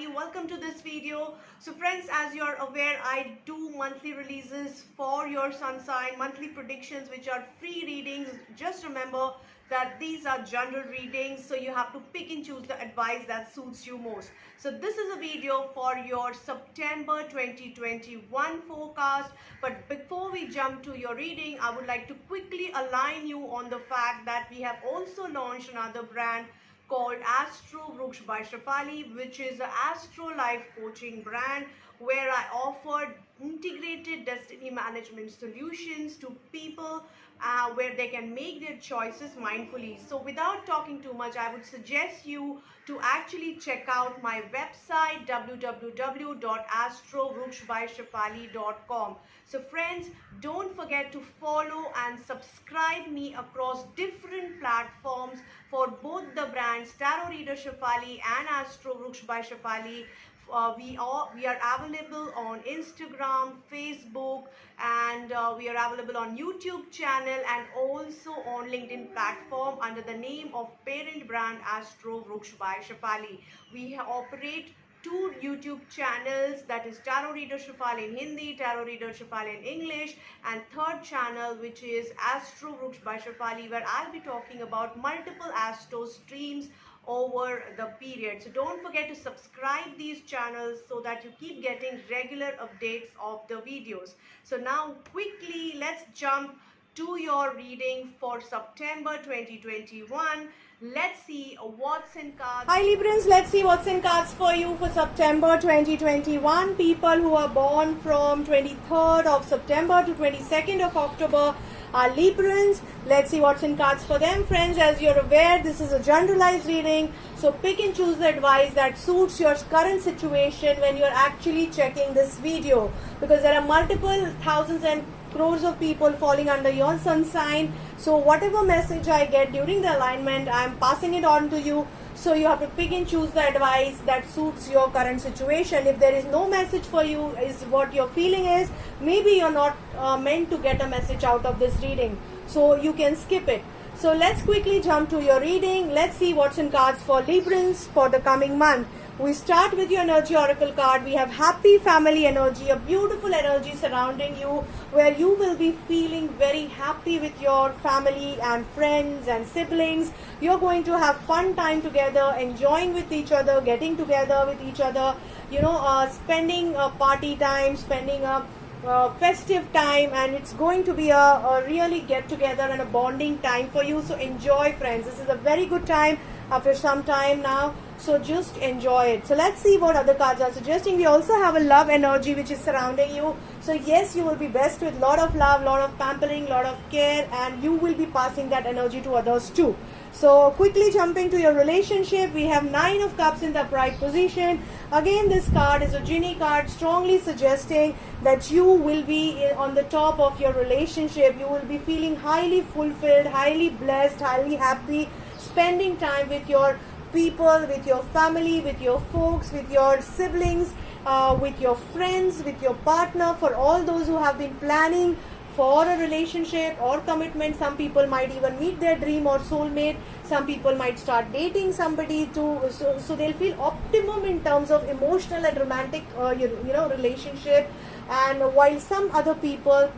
Shefali. Welcome to this video. So friends, as you're aware, I do monthly releases for your sun sign, monthly predictions which are free readings. Just remember that these are general readings, so you have to pick and choose the advice that suits you most. So this is a video for your September 2021 forecast. But before we jump to your reading, I would like to quickly align you on the fact that we have also launched another brand called Astro Vruksh by Shefali, which is an Astro Life coaching brand where I offer integrated destiny management solutions to people where they can make their choices mindfully. So without talking too much, I would suggest you to actually check out my website www.astrovrukhshbyshefali.com. So friends, don't forget to follow and subscribe me across different platforms for both the brands Tarot Reader Shefali and Astro Vruksh by Shefali. We are available on Instagram, Facebook, and we are available on YouTube channel and also on LinkedIn platform under the name of parent brand Astro Vruksh by Shefali. We operate two YouTube channels, that is Tarot Reader Shefali in Hindi, Tarot Reader Shefali in English, and third channel which is Astro Vruksh by Shefali, where I'll be talking about multiple Astro streams over the period. So don't forget to subscribe these channels so that you keep getting regular updates of the videos. So now quickly let's jump to your reading for September 2021. Let's see what's in cards. Hi Librans, let's see what's in cards for you for September 2021. People who are born from 23rd of September to 22nd of October are Librans. Let's see what's in cards for them. Friends, as you're aware, this is a generalized reading, so pick and choose the advice that suits your current situation when you're actually checking this video, because there are multiple thousands and crores of people falling under your sun sign. So whatever message I get during the alignment, I'm passing it on to you. So you have to pick and choose the advice that suits your current situation. If there is no message for you, is what your feeling is, maybe you're not meant to get a message out of this reading, so you can skip it. So let's quickly jump to your reading. Let's see what's in cards for Librans for the coming month. We start with your energy oracle card. We have happy family energy, a beautiful energy surrounding you where you will be feeling very happy with your family and friends and siblings. You're going to have fun time together, enjoying with each other, getting together with each other, spending a party time, spending a festive time, and it's going to be a really get together and a bonding time for you. So enjoy, friends. This is a very good time after some time now, so just enjoy it. So let's see what other cards are suggesting. We also have a love energy which is surrounding you. So yes, you will be blessed with lot of love, lot of pampering, lot of care, and you will be passing that energy to others too. So quickly jumping to your relationship, we have 9 of Cups in the upright position. Again, this card is a genie card, strongly suggesting that you will be on the top of your relationship. You will be feeling highly fulfilled, highly blessed, highly happy, spending time with your people, with your family, with your folks, with your siblings, with your friends, with your partner. For all those who have been planning for a relationship or commitment, some people might even meet their dream or soulmate. Some people might start dating somebody too, so they'll feel optimum in terms of emotional and romantic relationship. And while some other people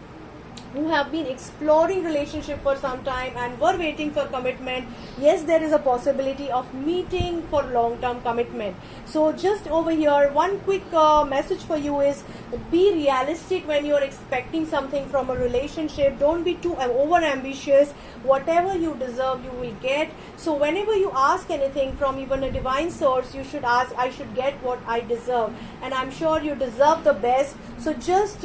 who have been exploring relationship for some time and were waiting for commitment, yes, there is a possibility of meeting for long-term commitment. So just over here, one quick message for you is be realistic when you're expecting something from a relationship. Don't be too over ambitious. Whatever you deserve, you will get. So whenever you ask anything from even a divine source, you should ask, I should get what I deserve, and I'm sure you deserve the best. So just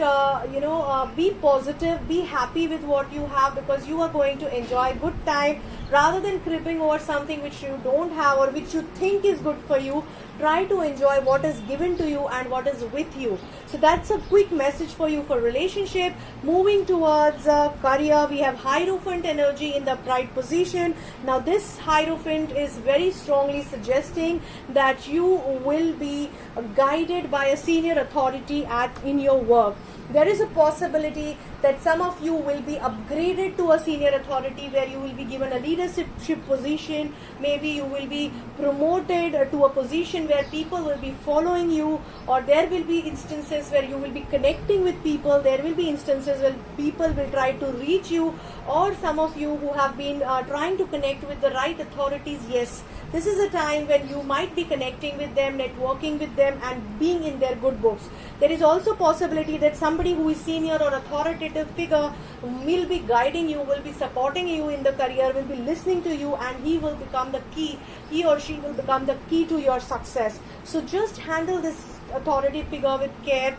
be positive, be happy with what you have, because you are going to enjoy good time. Rather than cribbing over something which you don't have or which you think is good for you, try to enjoy what is given to you and what is with you. So that's a quick message for you for relationship. Moving towards career, we have Hierophant energy in the upright position. Now this Hierophant is very strongly suggesting that you will be guided by a senior authority in your work. There is a possibility that some of you will be upgraded to a senior authority where you will be given a leadership position. Maybe you will be promoted to a position where people will be following you, or there will be instances where you will be connecting with people. There will be instances where people will try to reach you, or some of you who have been trying to connect with the right authorities. Yes, this is a time when you might be connecting with them, networking with them, and being in their good books. There is also possibility that somebody who is senior or authoritative figure will be guiding you, will be supporting you in the career, will be listening to you, and he will become the key. He or she will become the key to your success. So just handle this authority figure with care.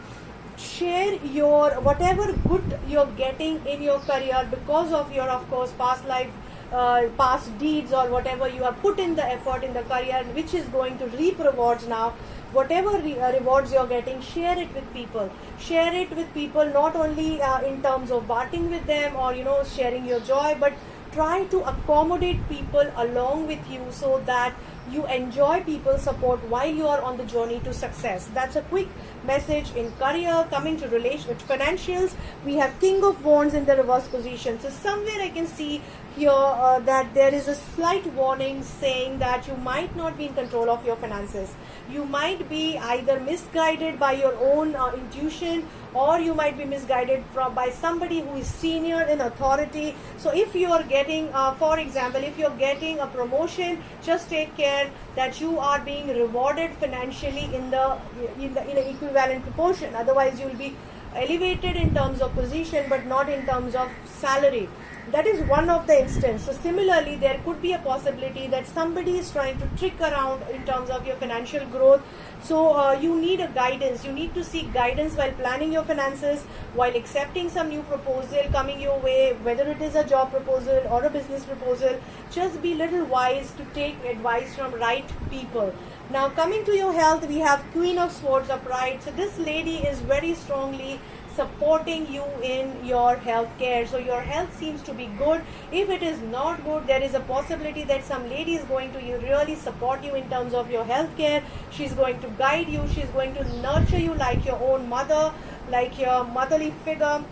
Share your whatever good you're getting in your career because of your, of course, past life, past deeds, or whatever you have put in the effort in the career, which is going to reap rewards now. Whatever rewards you're getting, share it with people. Share it with people, not only in terms of parting with them or sharing your joy, but try to accommodate people along with you so that you enjoy people's support while you are on the journey to success. That's a quick message in career. Coming to financials, we have King of Wands in the reverse position. So somewhere I can see here that there is a slight warning saying that you might not be in control of your finances. You might be either misguided by your own intuition, or you might be misguided by somebody who is senior in authority. So if you are getting, for example, if you're getting a promotion, just take care that you are being rewarded financially in an equivalent proportion. Otherwise, you will be elevated in terms of position, but not in terms of salary. That is one of the instances. So similarly, there could be a possibility that somebody is trying to trick around in terms of your financial growth. So you need a guidance. You need to seek guidance while planning your finances, while accepting some new proposal coming your way, whether it is a job proposal or a business proposal. Just be little wise to take advice from right people. Now coming to your health, we have Queen of Swords upright. So this lady is very strongly supporting you in your health care. So your health seems to be good. If it is not good, there is a possibility that some lady is going to really support you in terms of your health care. She's going to guide you. She's going to nurture you like your own mother, like your motherly figure.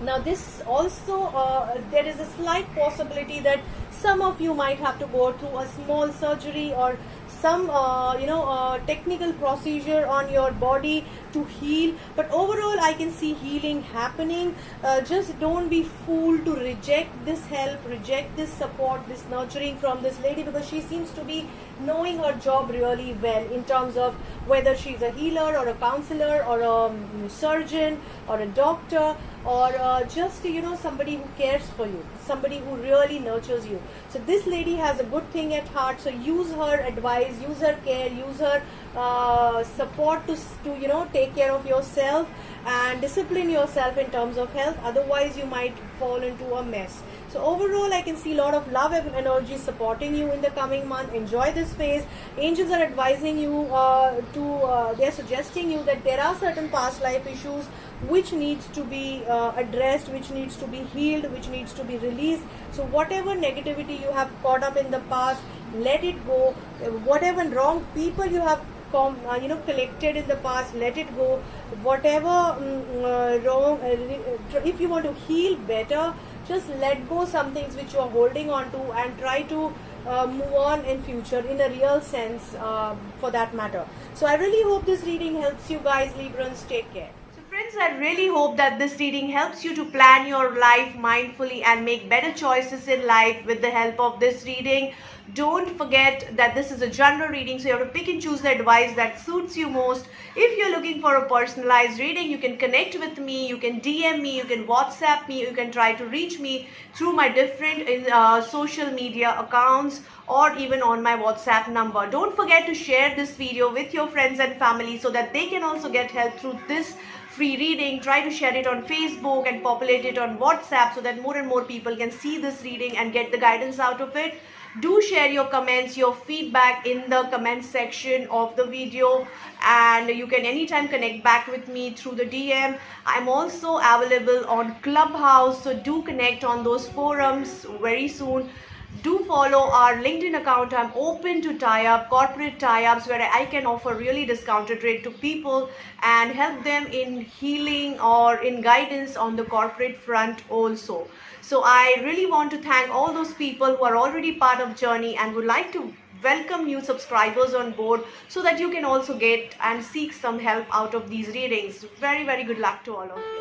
Now this also, there is a slight possibility that some of you might have to go through a small surgery or some technical procedure on your body to heal, but overall I can see healing happening. Just don't be fooled to reject this help, reject this support, this nurturing from this lady, because she seems to be knowing her job really well in terms of whether she's a healer or a counselor or a surgeon or a doctor, or just somebody who cares for you, somebody who really nurtures you. So this lady has a good thing at heart. So use her advice, use her care, use her support to take care of yourself and discipline yourself in terms of health. Otherwise you might fall into a mess. So overall I can see a lot of love and energy supporting you in the coming month. Enjoy this phase. Angels are advising you they're suggesting you that there are certain past life issues which needs to be addressed, which needs to be healed, which needs to be released. So whatever negativity you have caught up in the past, let it go. Whatever wrong people you have collected in the past, let it go. Whatever wrong, if you want to heal better, just let go some things which you are holding on to and try to move on in future in a real sense, for that matter. So I really hope this reading helps you guys, Librans. Take care. Friends, I really hope that this reading helps you to plan your life mindfully and make better choices in life with the help of this reading. Don't forget that this is a general reading, so you have to pick and choose the advice that suits you most. If you're looking for a personalized reading, you can connect with me, you can DM me, you can WhatsApp me, you can try to reach me through my different social media accounts or even on my WhatsApp number. Don't forget to share this video with your friends and family so that they can also get help through this free reading. Try to share it on Facebook and populate it on WhatsApp so that more and more people can see this reading and get the guidance out of it. Do share your comments, your feedback in the comment section of the video, and you can anytime connect back with me through the DM. I'm also available on Clubhouse, so do connect on those forums very soon. Do follow our LinkedIn account. I'm open to tie-up, corporate tie-ups where I can offer really discounted rate to people and help them in healing or in guidance on the corporate front also. So I really want to thank all those people who are already part of Journey and would like to welcome new subscribers on board so that you can also get and seek some help out of these readings. Very, very good luck to all of you.